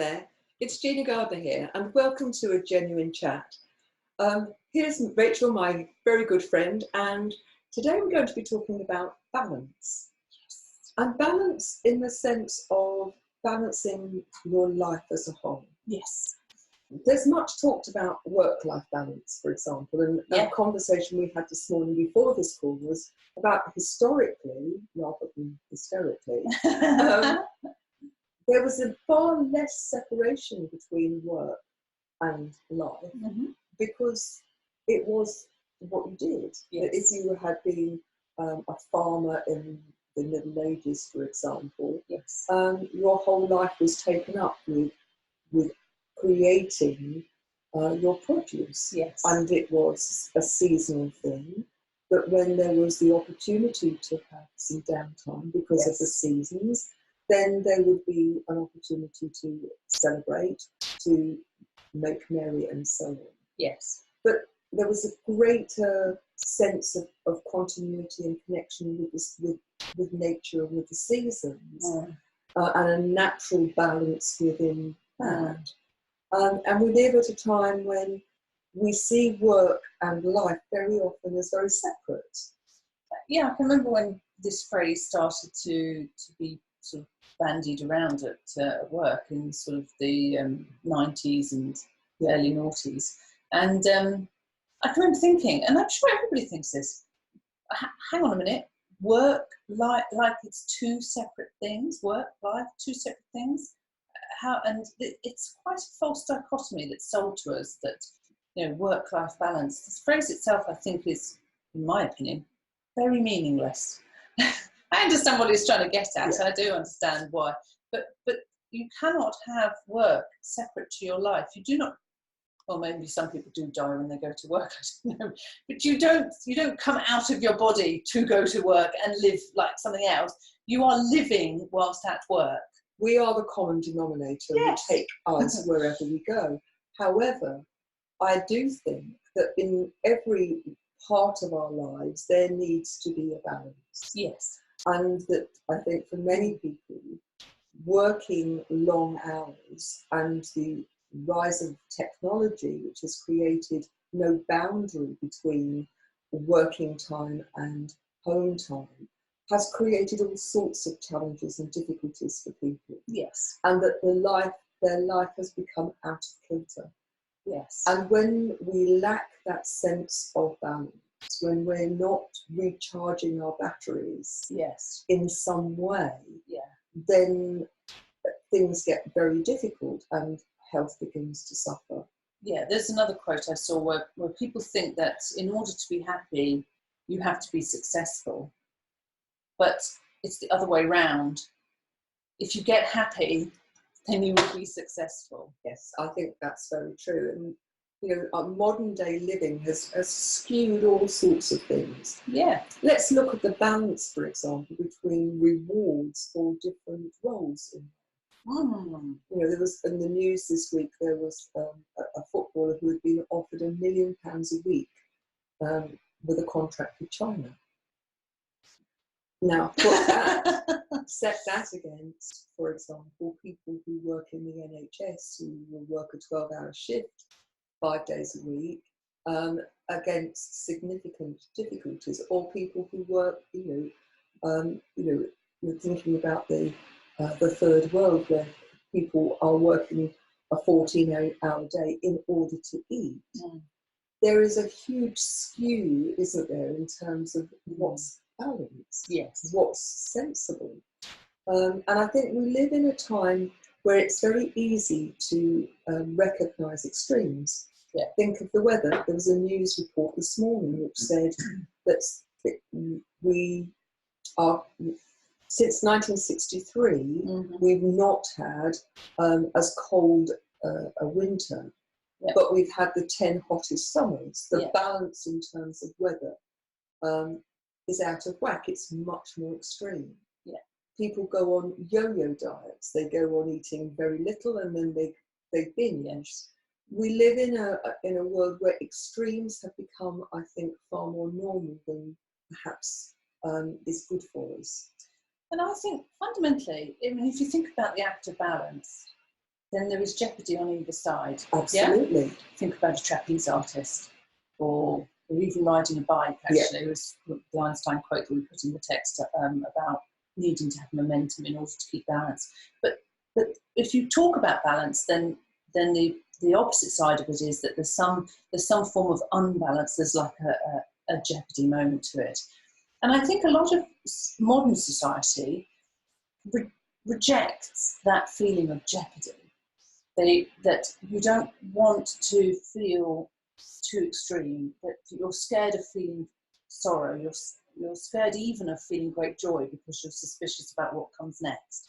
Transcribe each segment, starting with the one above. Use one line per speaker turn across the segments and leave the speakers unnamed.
there, it's Gina Gardner here, and welcome to A Genuine Chat. Here's Rachel, my very good friend, and today we're going to be talking about balance. Yes. And balance in the sense of balancing your life as a whole.
Yes.
There's much talked about work-life balance, for example, and a conversation we had this morning before this call was about historically, rather than hysterically, there was a far less separation between work and life because it was what you did. Yes. If you had been a farmer in the Middle Ages, for example,
yes.
Your whole life was taken up with creating your produce.
Yes.
And it was a seasonal thing. But when there was the opportunity to have some downtime because of the seasons, then there would be an opportunity to celebrate, to make merry and so on.
Yes.
But there was a greater sense of continuity and connection with nature and with the seasons, and a natural balance within that. And we live at a time when we see work and life very often as very separate.
Yeah, I can remember when this phrase started to be sort of bandied around at work in sort of the 90s and early noughties. And I can remember thinking, and I'm sure everybody thinks this, hang on a minute, work, like it's two separate things, work, life, two separate things. And it's quite a false dichotomy that's sold to us that, you know, work-life balance. This phrase itself, I think, is, in my opinion, very meaningless. I understand what it's trying to get at. I do understand why, but you cannot have work separate to your life. You do not. Well, maybe some people do die when they go to work. I don't know, but you don't come out of your body to go to work and live like something else. You are living whilst at work.
We are the common denominator.
Yes.
We take us wherever we go. However, I do think that in every part of our lives, there needs to be a balance.
Yes.
And that I think for many people, working long hours and the rise of technology, which has created no boundary between working time and home time, has created all sorts of challenges and difficulties for people.
Yes.
And that their life has become out of kilter.
Yes.
And when we lack that sense of balance, when we're not recharging our batteries in some way, then things get very difficult and health begins to suffer.
Yeah, there's another quote I saw where people think that in order to be happy, you have to be successful. But it's the other way round. If you get happy, then you will be successful.
Yes, I think that's very true. And you know, our modern day living has skewed all sorts of things.
Yeah.
Let's look at the balance, for example, between rewards for different roles. You know, there was in the news this week, there was a footballer who had been offered £1 million a week with a contract with China. Now, set that against, for example, people who work in the NHS who will work a 12-hour shift 5 days a week against significant difficulties, or people who work, you're thinking about the third world where people are working a 14-hour day in order to eat. There is a huge skew, isn't there, in terms of what's balanced, what's sensible. And I think we live in a time where it's very easy to recognise extremes. Think of the weather. There was a news report this morning which said that we are, since 1963, we've not had as cold a winter, but we've had the 10 hottest summers. The balance in terms of weather is out of whack. It's much more extreme. People go on yo-yo diets. They go on eating very little and then they binge. We live in a world where extremes have become, I think, far more normal than perhaps is good for us.
And I think fundamentally, I mean, if you think about the act of balance, then there is jeopardy on either side.
Absolutely.
Yeah? Think about a trapeze artist, or even riding a bike. Actually, it was the Einstein quote that we put in the text about needing to have momentum in order to keep balance. But if you talk about balance, then the opposite side of it is that there's some form of unbalance. There's like a jeopardy moment to it, and I think a lot of modern society rejects that feeling of jeopardy. That you don't want to feel too extreme, that you're scared of feeling sorrow, you're scared even of feeling great joy because you're suspicious about what comes next.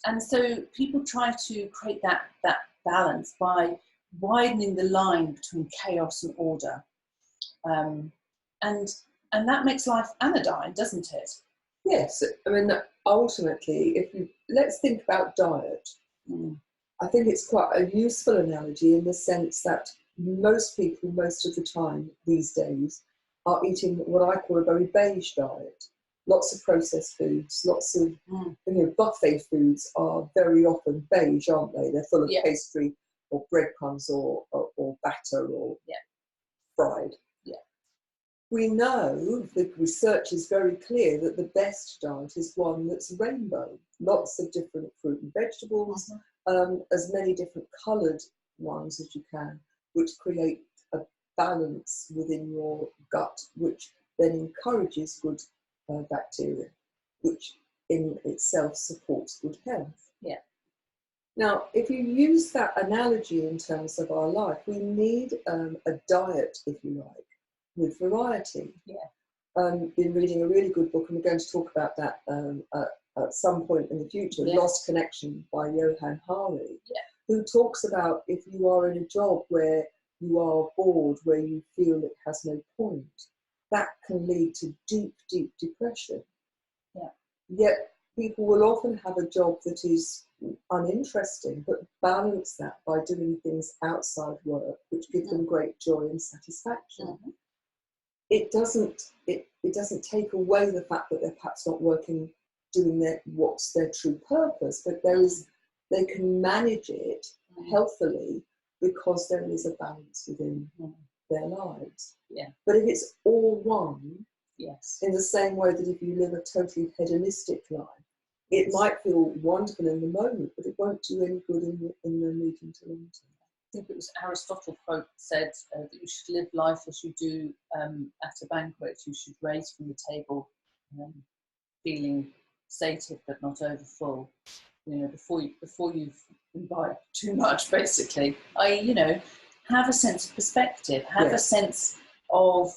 And so people try to create that balance by widening the line between chaos and order. And that makes life anodyne, doesn't it?
Yes, I mean, ultimately, let's think about diet. I think it's quite a useful analogy in the sense that most people, most of the time these days, are eating what I call a very beige diet. Lots of processed foods, lots of buffet foods are very often beige, aren't they? They're full of pastry or breadcrumbs or batter or fried.
Yeah.
We know, the research is very clear, that the best diet is one that's rainbow. Lots of different fruit and vegetables, as many different coloured ones as you can, which create a balance within your gut, which then encourages good bacteria, which in itself supports good health.
Yeah.
Now, if you use that analogy in terms of our life, we need a diet, if you like, with variety.
Yeah.
Been reading a really good book, and we're going to talk about that at some point in the future, Lost Connection by Johann Hari, who talks about if you are in a job where you are bored, where you feel it has no point, that can lead to deep, deep depression.
Yeah.
Yet people will often have a job that is uninteresting, but balance that by doing things outside work, which give them great joy and satisfaction. It doesn't take away the fact that they're perhaps not working, doing what's their true purpose, but they can manage it healthily because there is a balance within their lives.
Yeah.
But if it's all one,
yes,
in the same way that if you live a totally hedonistic life, it might feel wonderful in the moment, but it won't do any good in the medium to long term.
I think it was Aristotle quote said that you should live life as you do at a banquet. You should raise from the table feeling sated but not over full. Before you've imbibed too much, basically. Have a sense of perspective. Have a sense of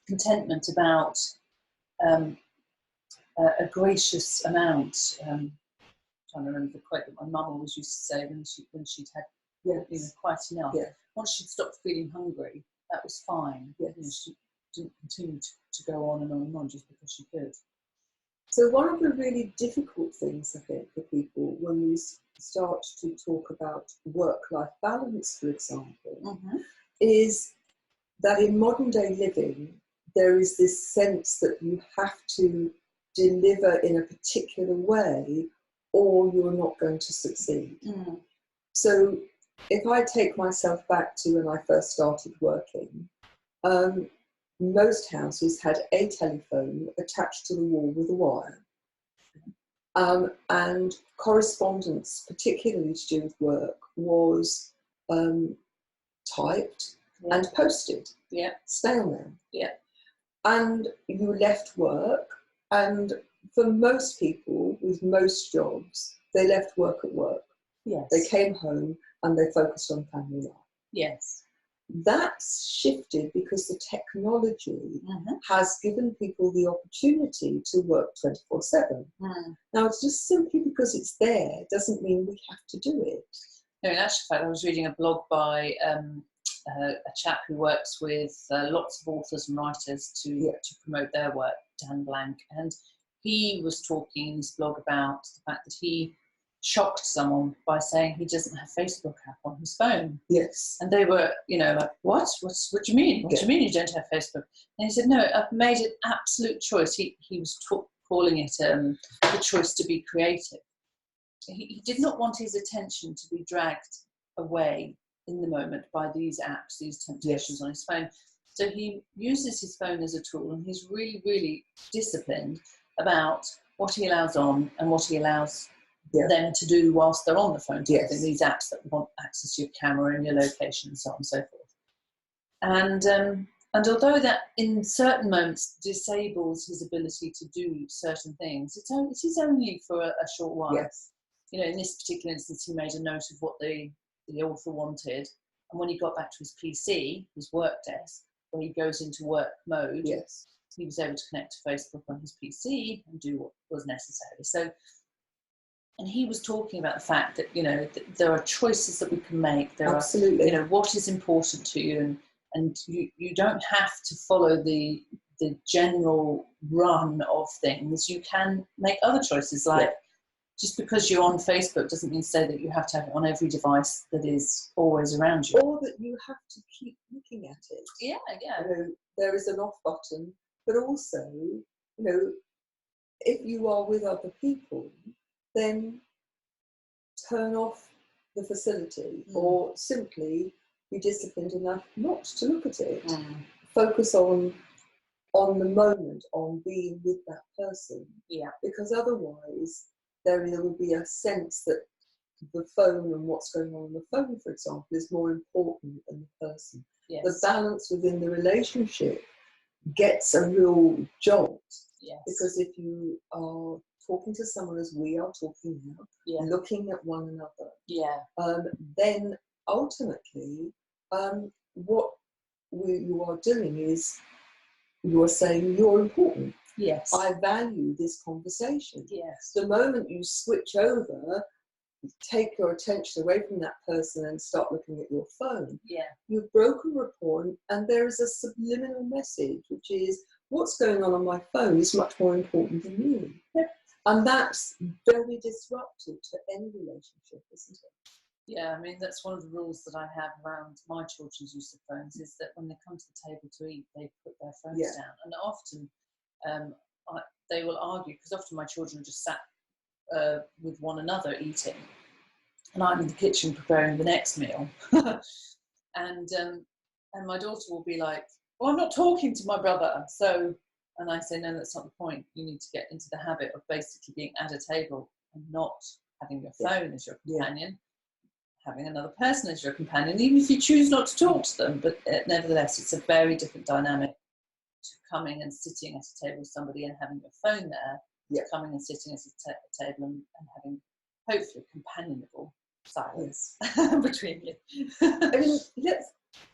contentment about a gracious amount. I'm trying to remember the quote that my mum always used to say when she'd had quite enough.
Yeah.
Once she'd stopped feeling hungry, that was fine.
Yes.
She didn't continue to go on and on and on just because she could.
So one of the really difficult things, I think, for people when we start to talk about work-life balance, for example, is that in modern day living, there is this sense that you have to deliver in a particular way or you're not going to succeed. So if I take myself back to when I first started working, most houses had a telephone attached to the wall with a wire. And correspondence, particularly to do with work, was typed and posted, snail mail.
Yeah.
And you left work, and for most people with most jobs, they left work at work.
Yes.
They came home and they focused on family life.
Yes.
That's shifted because the technology has given people the opportunity to work 24/7. Now, it's just simply because it's there doesn't mean we have to do it.
No, in actual fact, I was reading a blog by a chap who works with lots of authors and writers to promote their work, Dan Blank, and he was talking in his blog about the fact that he shocked someone by saying he doesn't have Facebook app on his phone.
Yes.
And they were, like, what do you mean? What do you mean you don't have Facebook? And he said, no, I've made an absolute choice. He was calling it the choice to be creative. he did not want his attention to be dragged away in the moment by these apps, these temptations on his phone. So he uses his phone as a tool, and he's really, really disciplined about what he allows on and what he allows them to do whilst they're on the phone. These apps that want access to your camera and your location and so on and so forth. And although that in certain moments disables his ability to do certain things, it is only for a short while.
Yes.
You know, in this particular instance, he made a note of what the author wanted, and when he got back to his PC, his work desk, where he goes into work mode, he was able to connect to Facebook on his PC and do what was necessary. So, and he was talking about the fact that, you know, that there are choices that we can make. There are, you know, what is important to you, and you don't have to follow the general run of things. You can make other choices, like just because you're on Facebook doesn't mean to say that you have to have it on every device that is always around you.
Or that you have to keep looking at it.
Yeah.
You know, there is an off button, but also, you know, if you are with other people, then turn off the facility or simply be disciplined enough not to look at it. Focus on the moment, on being with that person. Yeah. Because otherwise there will be a sense that the phone and what's going on the phone, for example, is more important than the person. Yes. The balance within the relationship gets a real jolt. Yes. Because if you are talking to someone as we are talking now, looking at one another, then ultimately what you are doing is you are saying you're important. Yes. I value this conversation. Yes. The moment you switch over, take your attention away from that person and start looking at your phone, you've broken rapport, and there is a subliminal message, which is what's going on my phone is much more important than you. Yep. And that's very disruptive to any relationship, isn't it?
Yeah, I mean, that's one of the rules that I have around my children's use of phones, is that when they come to the table to eat, they put their phones down. And often they will argue, because often my children just sat with one another eating, and I'm in the kitchen preparing the next meal. and my daughter will be like, well, I'm not talking to my brother. So, and I say, no, that's not the point. You need to get into the habit of basically being at a table and not having your phone as your companion, having another person as your companion, even if you choose not to talk to them. But nevertheless, it's a very different dynamic to coming and sitting at a table with somebody and having your phone there, coming and sitting at a table and having, hopefully, companionable silence between you.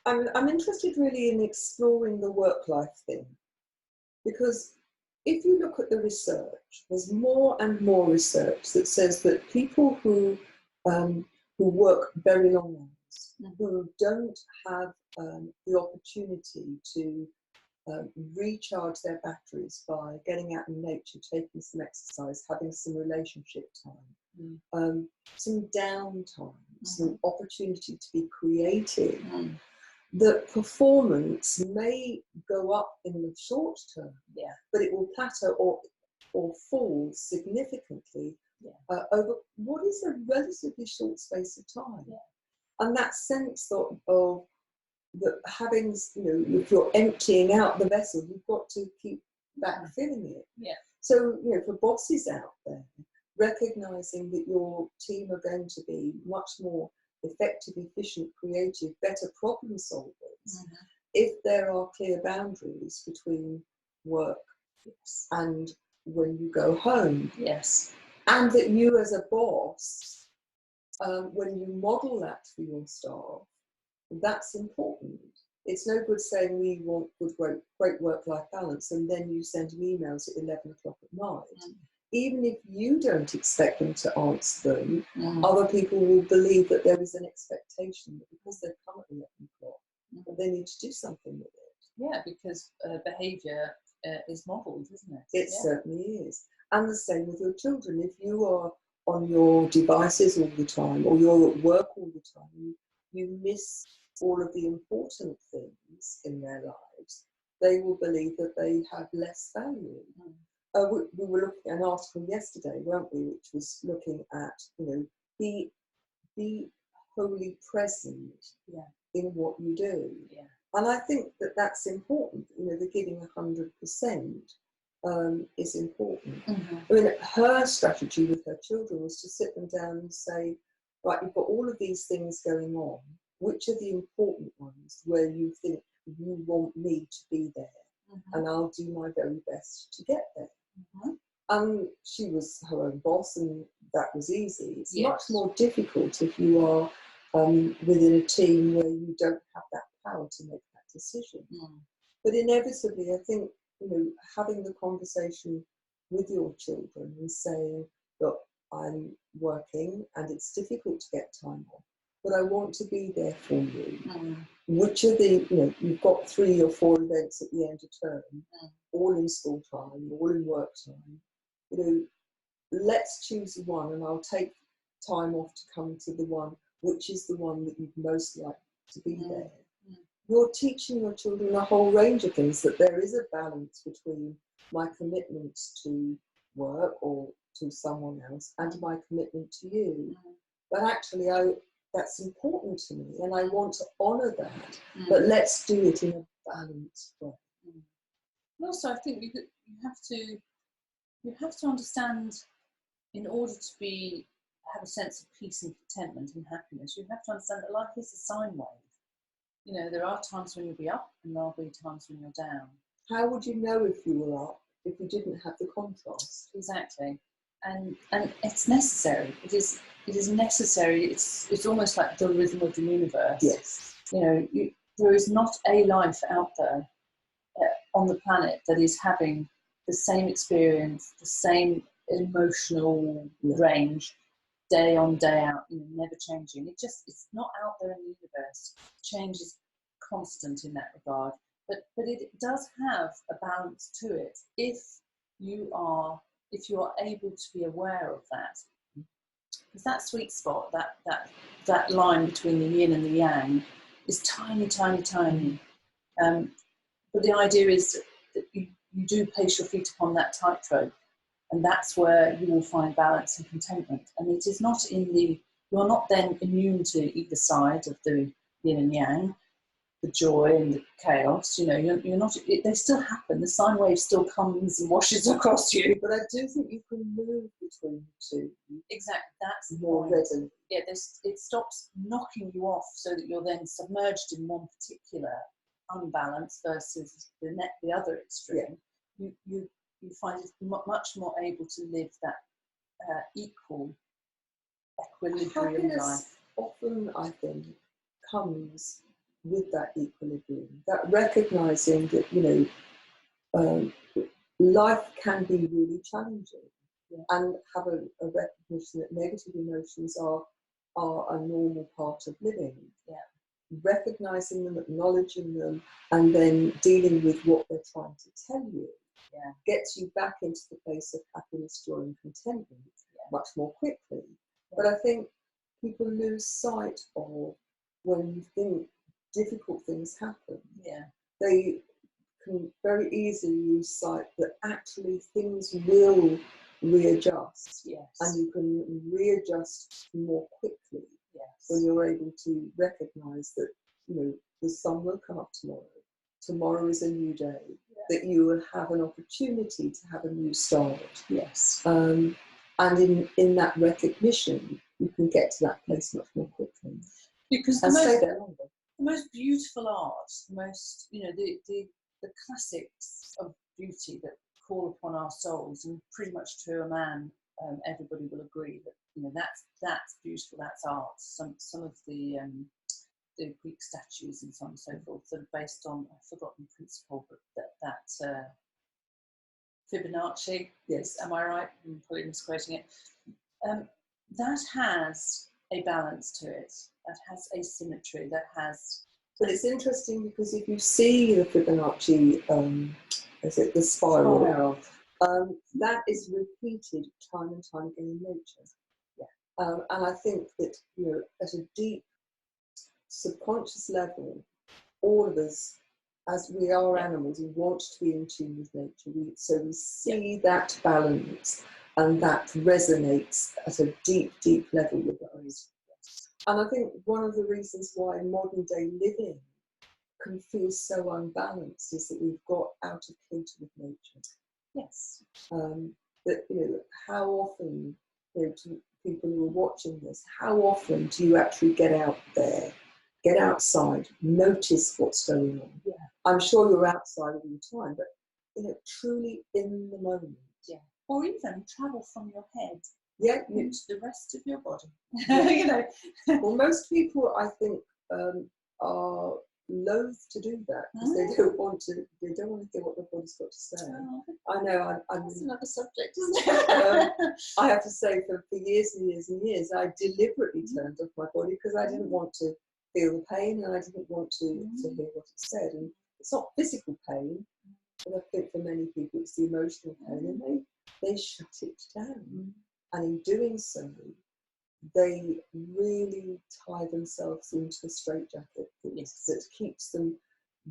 I mean, I'm interested really in exploring the work-life thing, because if you look at the research, there's more and more research that says that people who work very long hours, who don't have the opportunity to recharge their batteries by getting out in nature, taking some exercise, having some relationship time, some downtime, some opportunity to be creative, that performance may go up in the short term, but it will plateau or fall significantly over what is a relatively short space of time. And that sense of that having, you know, if you're emptying out the vessel, you've got to keep backfilling it. So, you know, for bosses out there, recognizing that your team are going to be much more effective, efficient, creative, better problem solvers if there are clear boundaries between work and when you go home. And that you as a boss, when you model that for your staff, that's important. It's no good saying we want great work-life balance and then you send them emails at 11 o'clock at night. Even if you don't expect them to answer them, other people will believe that there is an expectation that because they've come at 11 o'clock, that they need to do something with it.
Yeah, because behaviour is modelled, isn't it?
It certainly is. And the same with your children. If you are on your devices all the time, or you're at work all the time, you miss all of the important things in their lives, they will believe that they have less value. we were looking at an article yesterday, weren't we, which was looking at, be wholly present in what you do.
Yeah.
And I think that that's important. The giving 100% is important.
Mm-hmm.
I mean, her strategy with her children was to sit them down and say, right, you've got all of these things going on. Which are the important ones where you think you want me to be there?
Mm-hmm.
And I'll do my very best to get there.
Mm-hmm.
She was her own boss, and that was easy. It's
Yes.
much more difficult if you are within a team where you don't have that power to make that decision.
Mm.
But inevitably, I think, having the conversation with your children and saying, look, I'm working and it's difficult to get time off, but I want to be there for you.
Mm.
Which are the, you've got 3 or 4 events at the end of term, all in school time, all in work time. Let's choose one, and I'll take time off to come to the one which is the one that you'd most like to be there. You're teaching your children a whole range of things, that there is a balance between my commitment to work or to someone else and my commitment to you. But actually, that's important to me, and I want to honour that. But let's do it in a balanced way.
And also, I think you have to understand, in order to have a sense of peace and contentment and happiness, you have to understand that life is a sine wave. There are times when you'll be up, and there'll be times when you're down.
How would you know if you were up if you didn't have the contrast?
Exactly. And it's necessary. It is necessary. It's almost like the rhythm of the universe.
Yes.
There is not a life out there on the planet that is having the same experience, the same emotional range, day on, day out, never changing. It's not out there in the universe. Change is constant in that regard. But it does have a balance to it if you are able to be aware of that. Because that sweet spot, that line between the yin and the yang, is tiny, tiny, tiny. But the idea is that you do place your feet upon that tightrope, and that's where you will find balance and contentment. And it is not you're not then immune to either side of the yin and yang, the joy and the chaos. You're not. They still happen. The sine wave still comes and washes across you.
But I do think you can move between the two.
Exactly. That's
more readily.
Yeah. It stops knocking you off, so that you're then submerged in one particular unbalance versus the other extreme. Yeah. You find it much more able to live that equal equilibrium life.
Often, I think, comes with that equilibrium, that recognizing that life can be really challenging, and have a recognition that negative emotions are a normal part of living. Recognizing them, acknowledging them, and then dealing with what they're trying to tell you gets you back into the place of happiness, joy, and contentment much more quickly. But I think people lose sight of, when you think difficult things happen, they can very easily lose sight that actually things will readjust, and you can readjust more quickly when you're able to recognise that the sun will come up tomorrow. Tomorrow is a new day. That you will have an opportunity to have a new start. And in that recognition, you can get to that place much more quickly.
Because
stay there longer.
The most beautiful art, the most the classics of beauty that call upon our souls, and pretty much to a man, everybody will agree that that's beautiful. That's art. Some of the Greek statues and so on and so forth that are based on, I've forgotten the principle, but that Fibonacci. Yes, am I right? I'm probably misquoting it. That has a balance to it. That has a symmetry. That has.
But it's interesting, because if you see the Fibonacci, the spiral, that is repeated time and time again in nature. And I think that at a deep subconscious level, all of us as we are animals, we want to be in tune with nature. So we see that balance, and that resonates at a deep, deep level with us. And I think one of the reasons why modern day living can feel so unbalanced is that we've got out of kilter with nature.
Yes.
That, how often, to people who are watching this, how often do you actually get out there, get outside, notice what's going on?
Yeah.
I'm sure you're outside all the time, but truly in the moment.
Yeah. Or even travel from your head into the rest of your body.
Yeah. Well, most people, I think, are loath to do that because they don't want to hear what their body's got to say. I know.
That's another subject, isn't it?
I have to say, for years and years and years, I deliberately turned off my body because I didn't want to feel the pain, and I didn't want to hear what it said. And it's not physical pain, but I think for many people it's the emotional pain, and they shut it down. And in doing so, they really tie themselves into a straitjacket that keeps them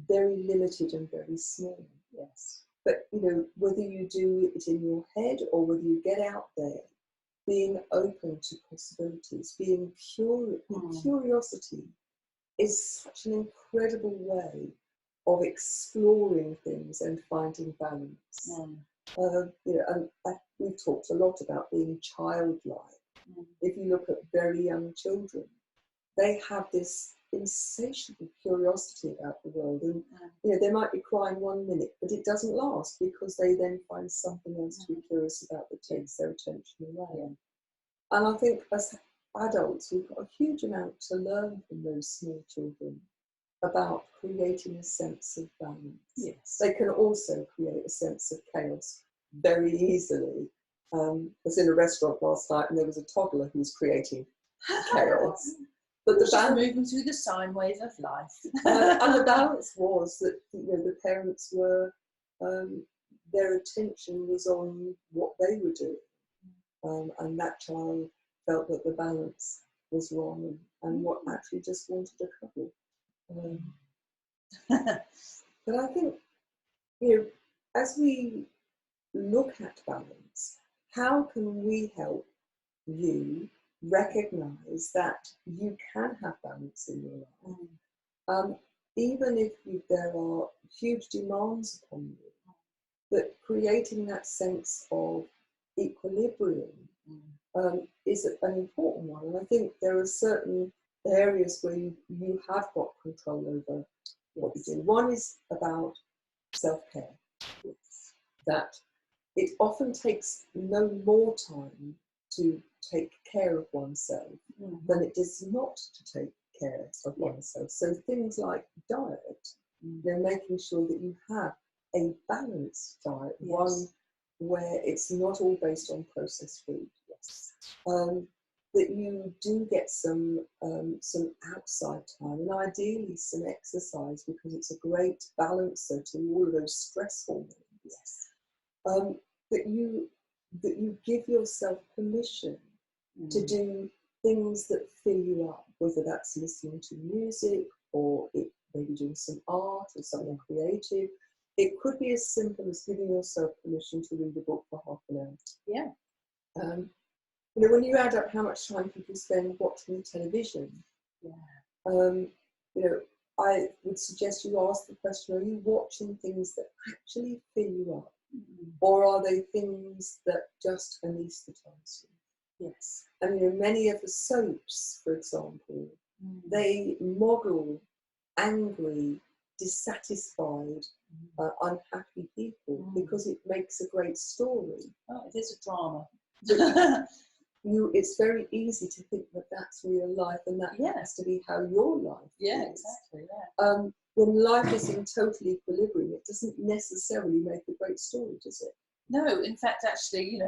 very limited and very small.
Yes.
But, whether you do it in your head or whether you get out there, being open to possibilities, being curiosity is such an incredible way of exploring things and finding balance. And we've talked a lot about being childlike. If you look at very young children, they have this insatiable curiosity about the world, and they might be crying 1 minute, but it doesn't last because they then find something else to be curious about that takes their attention away. And I think as adults, we've got a huge amount to learn from those small children about creating a sense of balance.
Yes.
They can also create a sense of chaos very easily. I was in a restaurant last night and there was a toddler who was creating chaos. But
the balance, moving through the sine wave of life.
And the balance was that the parents were, their attention was on what they were doing. And that child felt that the balance was wrong and what actually just wanted a cuddle. But I think, as we look at balance, how can we help you recognize that you can have balance in your life? Even if there are huge demands upon you, but creating that sense of equilibrium is an important one. And I think there are certain areas where you have got control over what you do. One is about self-care. That it often takes no more time to take care of oneself than it does not to take care of oneself. So things like diet, making sure that you have a balanced diet, one where it's not all based on processed food. That you do get some outside time, and ideally some exercise, because it's a great balancer to all of those stress hormones. That you give yourself permission to do things that fill you up, whether that's listening to music or maybe doing some art or something creative. It could be as simple as giving yourself permission to read a book for half an hour. When you add up how much time people spend watching television, I would suggest you ask the question, are you watching things that actually fill you up? Or are they things that just anaesthetize you? Yes. And many of the soaps, for example, they model angry, dissatisfied, unhappy people because it makes a great story.
Oh, it is a drama.
It's very easy to think that that's real life and that has to be how your life is.
Exactly.
When life is in total equilibrium, it doesn't necessarily make a great story, does it?
No, in fact, actually,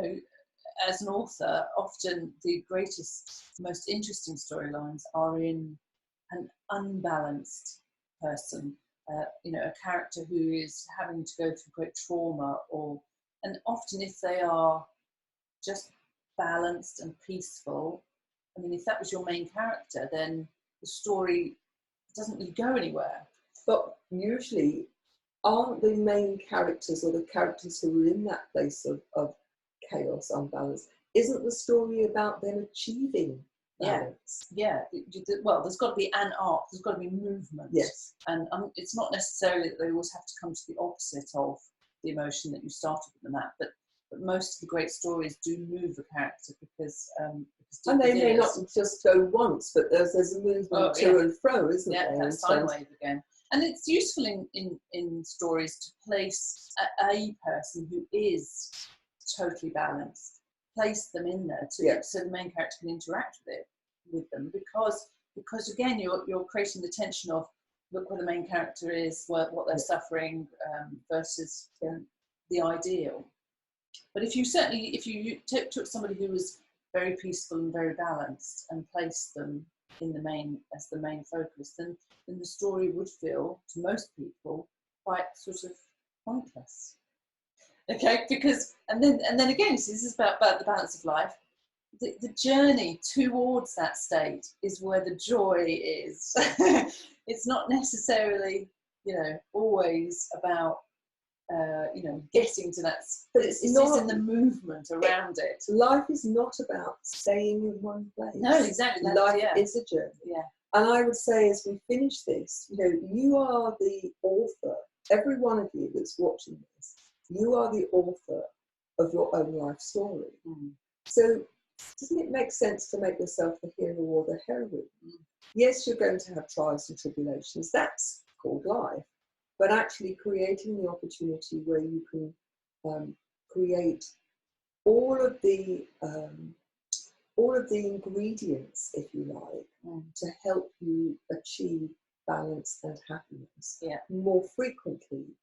as an author, often the greatest, most interesting storylines are in an unbalanced person, a character who is having to go through great trauma, and often if they are just balanced and peaceful, if that was your main character, then the story doesn't really go anywhere.
But usually aren't the main characters or the characters who are in that place of chaos, unbalance, isn't the story about them achieving balance?
Well, there's got to be an arc, there's got to be movement.
Yes.
And it's not necessarily that they always have to come to the opposite of the emotion that you started with them at, but most of the great stories do move a character because
and they may not just go once, but there's a movement to and fro, isn't there?
Yeah, that sine wave again. And it's useful in stories to place a person who is totally balanced, place them in there so the main character can interact with them, because again you're creating the tension of, look where the main character is, what they're suffering, versus the ideal. But if you took somebody who was very peaceful and very balanced and placed them in the main focus, then the story would feel to most people quite sort of pointless. Okay, because and then again, so this is about the balance of life. The journey towards that state is where the joy is. It's not necessarily, always about getting to that, but it's in the movement around it.
Life is not about staying in one place.
No, exactly.
Life is a journey.
Yeah.
And I would say, as we finish this, you are the author. Every one of you that's watching this, you are the author of your own life story. So doesn't it make sense to make yourself the hero or the heroine? Yes, you're going to have trials and tribulations. That's called life. But actually creating the opportunity where you can create all of the ingredients, if you like, to help you achieve balance and happiness more frequently,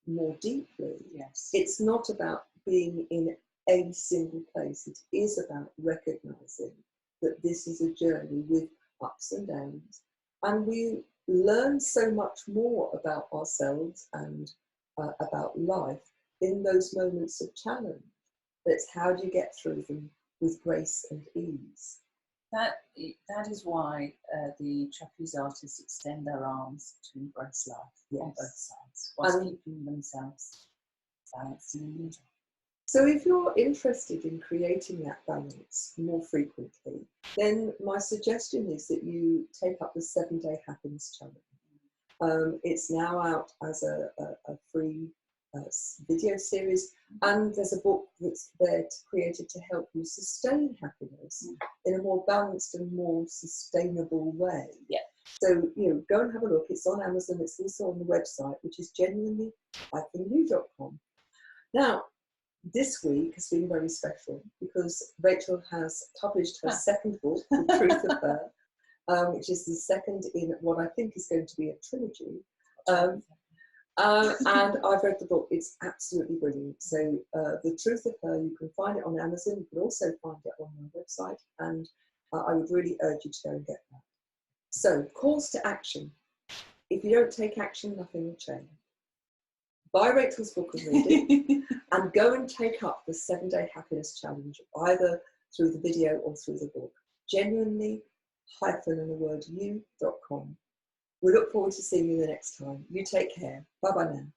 more deeply.
Yes.
It's not about being in a single place. It is about recognizing that this is a journey with ups and downs, and we learn so much more about ourselves and about life in those moments of challenge. That's how do you get through them with grace and ease.
That is why the trapeze artists extend their arms to embrace life on both sides, whilst keeping themselves balanced in the middle.
So if you're interested in creating that balance more frequently, then my suggestion is that you take up the 7-Day Happiness Challenge. It's now out as a free video series, and there's a book that's there created to help you sustain happiness in a more balanced and more sustainable way.
Yeah.
So, go and have a look. It's on Amazon. It's also on the website, which is genuinely-you.com. Now, this week has been very special because Rachel has published her second book, The Truth of Her, which is the second in what I think is going to be a trilogy. And I've read the book. It's absolutely brilliant. So The Truth of Her, you can find it on Amazon. You can also find it on my website. And I would really urge you to go and get that. So, calls to action. If you don't take action, nothing will change. Buy Rachel's book and read it, and go and take up the 7-Day Happiness Challenge, either through the video or through the book. Genuinely-you.com. We look forward to seeing you the next time. You take care. Bye-bye now.